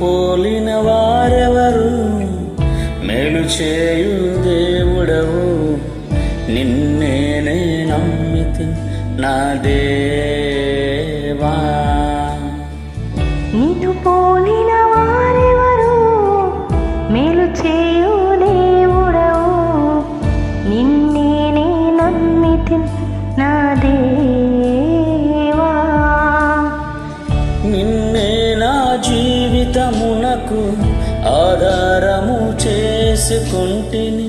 పోలిన వారెవరు, మేలు చేయు దేవుడవు, నిన్నేనే నమ్మితి నా దేవా. నీతో పోలిన వారెవరు, మేలు చేయు దేవుడవు, నిన్నేనే నమ్మితి నా దేవా. నిన్నే నా జీవితమునకు ఆధారము చేసుకుంటిని,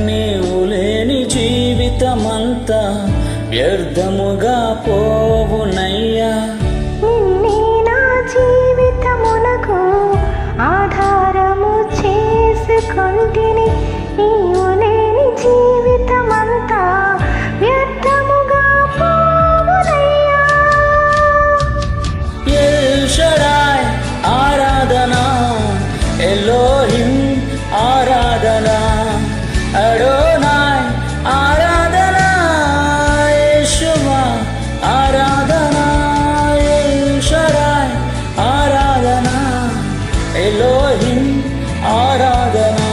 నీవు లేని జీవితమంతా వ్యర్థముగా పోవునయ్యా. నిన్నే నా జీవితమునకు ఆధారము చేసుకొంటిని, నీవు లేని జీవితమంతా వ్యర్థముగా పోవునయ్యా. ఎల్ షడాయ్ ఆరాధనా, ఎలోహిం ఆరాధనా, అడోనాయ్ ఆరాధనా, యేషువా ఆరాధనా, ఎల్ షడాయ్ ఆరాధనా, ఎలోహిం ఆరాధనా,